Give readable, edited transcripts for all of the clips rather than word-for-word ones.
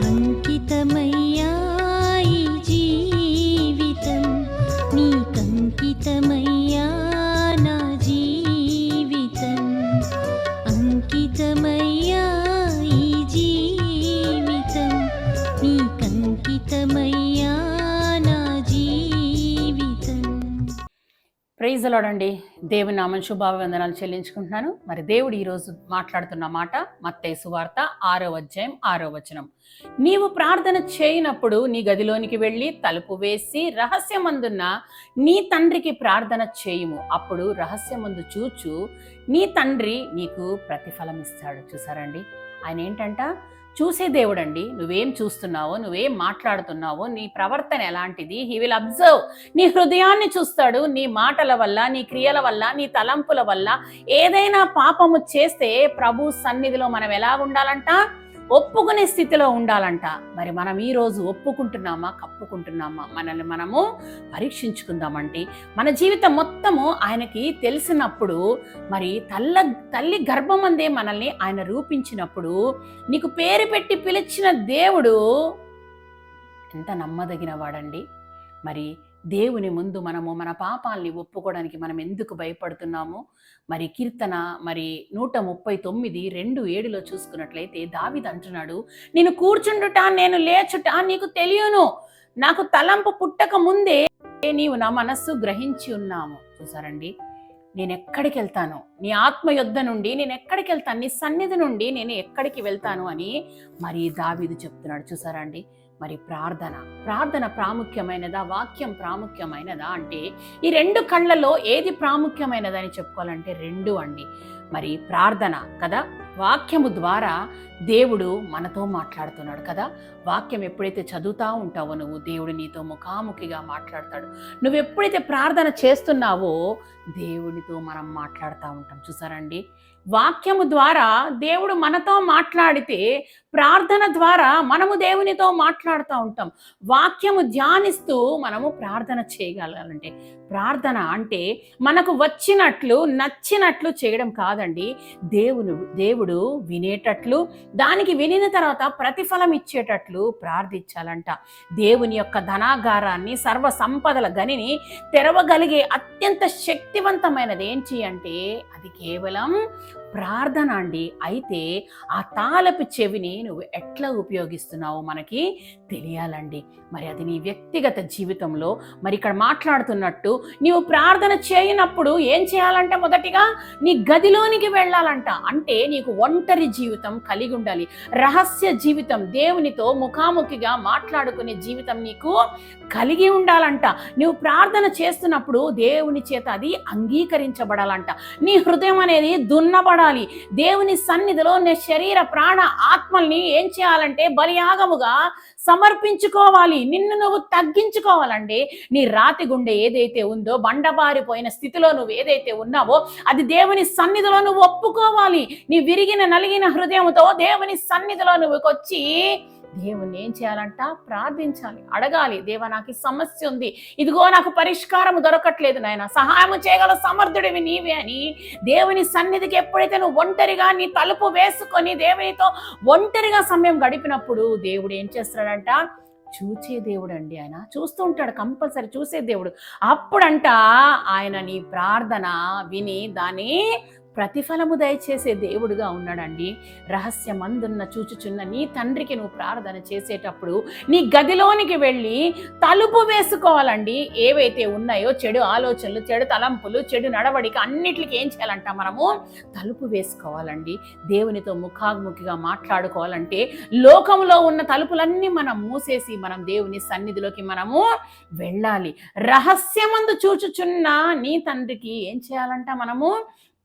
అంకితమయ్యా ఈ జీవితం నీకంకితమయ్యా నా జీవితం అంకితమయ్యా ఈ జీవితం నీకంకితమయ్యా నా జీవితం. ప్రైజ్ ది లార్డ్ అండి. దేవుని నామం శుభాభివందనాలు చెల్లించుకుంటున్నాను. మరి దేవుడు ఈరోజు మాట్లాడుతున్న మాట మత్తయి సువార్త 6వ అధ్యాయం 6వ వచనం. నీవు ప్రార్థన చేయనప్పుడు నీ గదిలోనికి వెళ్ళి తలుపు వేసి రహస్యమందున్న నీ తండ్రికి ప్రార్థన చేయుము. అప్పుడు రహస్యమందు చూచు నీ తండ్రి నీకు ప్రతిఫలం ఇస్తాడు. చూసారండి, ఆయన ఏంటంట చూసే దేవుడు అండి. నువ్వేం చూస్తున్నావో, నువ్వేం మాట్లాడుతున్నావో, నీ ప్రవర్తన ఎలాంటిది, హీ విల్ అబ్జర్వ్. నీ హృదయాన్ని చూస్తాడు. నీ మాటల వల్ల, నీ క్రియల వల్ల, నీ తలంపుల వల్ల ఏదైనా పాపము చేస్తే ప్రభు సన్నిధిలో మనం ఎలా ఉండాలంట? ఒప్పుకునే స్థితిలో ఉండాలంట. మరి మనం ఈరోజు ఒప్పుకుంటున్నామా, కప్పుకుంటున్నామా? మనల్ని మనము పరీక్షించుకుందామంటే మన జీవితం మొత్తము ఆయనకి తెలిసినప్పుడు, మరి తల్లి గర్భమందే మనల్ని ఆయన రూపించినప్పుడు, నీకు పేరు పెట్టి పిలిచిన దేవుడు ఎంత నమ్మదగిన వాడండి. మరి దేవుని ముందు మనము మన పాపాలని ఒప్పుకోవడానికి మనం ఎందుకు భయపడుతున్నాము? మరి కీర్తన 139:2-7 చూసుకున్నట్లయితే దావీదు అంటున్నాడు, నేను కూర్చుండుట నేను లేచుట నీకు తెలియను, నాకు తలంపు పుట్టక ముందే నీవు నా మనస్సు గ్రహించి ఉన్నాము. చూసారండి, నేను ఎక్కడికి వెళ్తాను? నీ ఆత్మ యొద్ద నుండి నేను ఎక్కడికి వెళ్తాను? నీ సన్నిధి నుండి నేను ఎక్కడికి వెళ్తాను అని మరి దావీదు చెప్తున్నాడు. చూసారా అండి, మరి ప్రార్థన ప్రాముఖ్యమైనదా, వాక్యం ప్రాముఖ్యమైనదా అంటే ఈ రెండు కళ్ళలో ఏది ప్రాముఖ్యమైనదని చెప్పుకోవాలంటే రెండు అండి. మరి ప్రార్థన కదా, వాక్యము ద్వారా దేవుడు మనతో మాట్లాడుతున్నాడు కదా. వాక్యం ఎప్పుడైతే చదువుతా ఉంటావో నువ్వు, దేవుడు నీతో ముఖాముఖిగా మాట్లాడతాడు. నువ్వు ఎప్పుడైతే ప్రార్థన చేస్తున్నావో దేవునితో మనం మాట్లాడుతూ ఉంటాం. చూసారండి, వాక్యము ద్వారా దేవుడు మనతో మాట్లాడితే ప్రార్థన ద్వారా మనము దేవునితో మాట్లాడుతూ ఉంటాం. వాక్యము ధ్యానిస్తూ మనము ప్రార్థన చేయగలాలంటే, ప్రార్థన అంటే మనకు వచ్చినట్లు నచ్చినట్లు చేయడం కాదండి. దేవుడు వినేటట్లు, దానికి వినిన తర్వాత ప్రతిఫలం ఇచ్చేటట్లు ప్రార్థించాలంట. దేవుని యొక్క ధనాగారాన్ని, సర్వ సంపదల గనిని తెరవగలిగే అత్యంత శక్తివంతమైనది ఏంటి అంటే అది కేవలం ప్రార్థన అండి. అయితే ఆ తాళపు చెవిని నువ్వు ఎట్లా ఉపయోగిస్తున్నావో మనకి తెలియాలండి. మరి అది నీ వ్యక్తిగత జీవితంలో, మరి ఇక్కడ మాట్లాడుతున్నట్టు నీవు ప్రార్థన చేయనప్పుడు ఏం చేయాలంటే మొదటిగా నీ గదిలోనికి వెళ్ళాలంట. అంటే నీకు ఒంటరి జీవితం కలిగి ఉండాలి, రహస్య జీవితం, దేవునితో ముఖాముఖిగా మాట్లాడుకునే జీవితం నీకు కలిగి ఉండాలంట. నువ్వు ప్రార్థన చేస్తున్నప్పుడు దేవుని చేత అది అంగీకరించబడాలంట. నీ హృదయం అనేది దున్నబడాలి. దేవుని సన్నిధిలో నీ శరీర ప్రాణ ఆత్మల్ని ఏం చేయాలంటే బలియాగముగా సమర్పించుకోవాలి. నిన్ను నువ్వు తగ్గించుకోవాలండి. నీ రాతి గుండె ఏదైతే ఉందో, బండబారిపోయిన స్థితిలో నువ్వు ఏదైతే ఉన్నావో అది దేవుని సన్నిధిలో నువ్వు ఒప్పుకోవాలి. నీ విరిగిన నలిగిన హృదయంతో దేవుని సన్నిధిలో నువ్వు వచ్చి దేవుణ్ణి ఏం చేయాలంట? ప్రార్థించాలి, అడగాలి. దేవా, నాకు ఈ సమస్య ఉంది, ఇదిగో నాకు పరిష్కారం దొరకట్లేదు, నాయన సహాయం చేయగల సమర్థుడివి నీవే అని దేవుని సన్నిధికి ఎప్పుడైతే నువ్వు ఒంటరిగా నీ తలుపు వేసుకొని దేవునితో ఒంటరిగా సమయం గడిపినప్పుడు దేవుడు ఏం చేస్తాడంట? చూచే దేవుడు అండి. ఆయన చూస్తూ ఉంటాడు, కంపల్సరీ చూసే దేవుడు. అప్పుడంట ఆయన నీ ప్రార్థన విని దాన్ని ప్రతిఫలము దయచేసే దేవుడుగా ఉన్నాడండి. రహస్యమందున్న చూచుచున్న నీ తండ్రికి నువ్వు ప్రార్థన చేసేటప్పుడు నీ గదిలోనికి వెళ్ళి తలుపు వేసుకోవాలండి. ఏవైతే ఉన్నాయో చెడు ఆలోచనలు, చెడు తలంపులు, చెడు నడవడిక అన్నిటికీ ఏం చేయాలంట? మనము తలుపు వేసుకోవాలండి. దేవునితో ముఖాముఖిగా మాట్లాడుకోవాలంటే లోకంలో ఉన్న తలుపులన్నీ మనం మూసేసి మనం దేవుని సన్నిధిలోకి మనము వెళ్ళాలి. రహస్యమందు చూచుచున్న నీ తండ్రికి ఏం చేయాలంట? మనము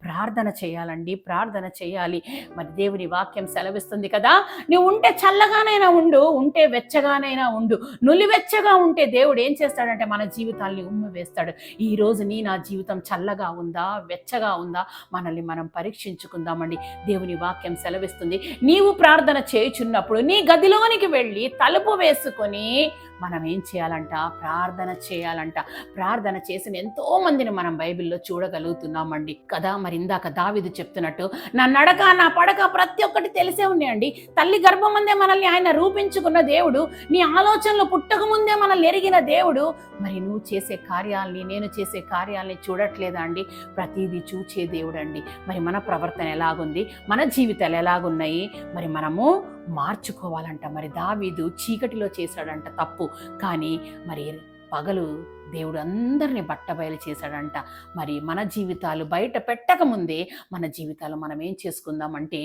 ప్రార్థన చేయాలండి, ప్రార్థన చేయాలి. మరి దేవుని వాక్యం సెలవిస్తుంది కదా, నువ్వు ఉంటే చల్లగానైనా ఉండు, ఉంటే వెచ్చగానైనా ఉండు. నులివెచ్చగా ఉంటే దేవుడు ఏం చేస్తాడంటే మన జీవితాల్ని వేస్తాడు. ఈరోజు నా జీవితం చల్లగా ఉందా, వెచ్చగా ఉందా? మనల్ని మనం పరీక్షించుకుందామండి. దేవుని వాక్యం సెలవిస్తుంది, నీవు ప్రార్థన చేయుచున్నప్పుడు నీ గదిలోనికి వెళ్ళి తలుపు వేసుకొని మనం ఏం చేయాలంట? ప్రార్థన చేయాలంట. ప్రార్థన చేసిన ఎంతో మందిని మనం బైబిల్లో చూడగలుగుతున్నామండి కదా. మరి ఇందాక దావీదు చెప్తున్నట్టు నా నడక నా పడక ప్రతి ఒక్కటి తెలిసే ఉన్నాయండి. తల్లి గర్భమందే మనల్ని ఆయన రూపించుకున్న దేవుడు, నీ ఆలోచనలు పుట్టక ముందే మనల్ని ఎరిగిన దేవుడు, మరి నువ్వు చేసే కార్యాలని నేను చేసే కార్యాలని చూడట్లేదా అండి? ప్రతిదీ చూచే దేవుడు అండి. మరి మన ప్రవర్తన ఎలాగుంది, మన జీవితాలు ఎలాగున్నాయి, మరి మనము మార్చుకోవాలంట. మరి దావీదు చీకటిలో చేశాడంట తప్పు, కానీ మరి పగలు దేవుడు అందరినీ బట్టబయలు చేశాడంట. మరి మన జీవితాలు బయట పెట్టక ముందే మన జీవితాలు మనం ఏం చేసుకుందామంటే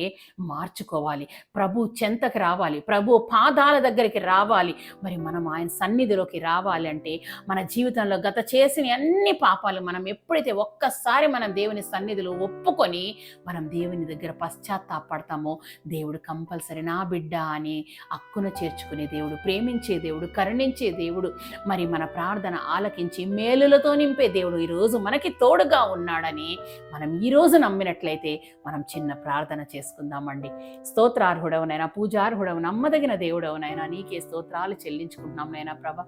మార్చుకోవాలి. ప్రభు చెంతకి రావాలి, ప్రభు పాదాల దగ్గరికి రావాలి. మరి మనం ఆయన సన్నిధిలోకి రావాలి అంటే మన జీవితంలో గత చేసిన అన్ని పాపాలు మనం ఎప్పుడైతే ఒక్కసారి మనం దేవుని సన్నిధిలో ఒప్పుకొని మనం దేవుని దగ్గర పశ్చాత్తాపడతామో దేవుడు కంపల్సరీ నా బిడ్డ అని హక్కున చేర్చుకునే దేవుడు, ప్రేమించే దేవుడు, కరుణించే దేవుడు, మరి మన ప్రార్థన ఆలకించి మేలులతో నింపే దేవుడు ఈరోజు మనకి తోడుగా ఉన్నాడని మనం ఈరోజు నమ్మినట్లయితే మనం చిన్న ప్రార్థన చేసుకుందామండి. స్తోత్రార్హుడవునైనా, పూజార్హుడవు, నమ్మదగిన దేవుడవునైనా నీకే స్తోత్రాలు చెల్లించుకుంటున్నాం నైనా ప్రభ.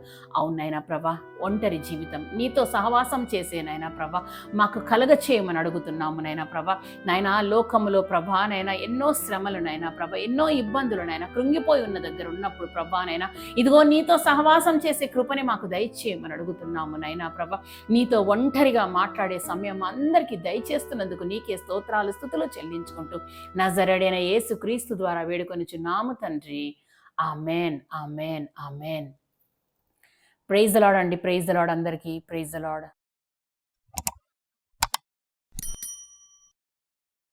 అవునైనా ప్రభ, ఒంటరి జీవితం నీతో సహవాసం చేసేనైనా ప్రభ మాకు కలగ చేయమని అడుగుతున్నాము నైనా ప్రభ. నైనా లోకములో ప్రభా నైనా ఎన్నో శ్రమలు నైనా ప్రభ, ఎన్నో ఇబ్బందులు నైనా కృంగిపోయి ఉన్న దగ్గర ఉన్నప్పుడు ప్రభా నైనా ఇదిగో నీతో సహవాసం చేసే కృపని మాకు దయచేయమని అడుగుతున్నాము నైనా ప్రభ. నీతో ఒంటరిగా మాట్లాడే సమయం అందరికీ దయచేస్తున్నందుకు నీకే స్తోత్రాలు స్తుతులు చెల్లించుకుంటూ నజరేయుడైన యేసు క్రీస్తు ద్వారా వేడుకొనుచున్నాము తండ్రి. Amen, amen, amen. Praise the lord అండి. ప్రైజ్ ద లార్డ్ అందరికీ. Praise the lord.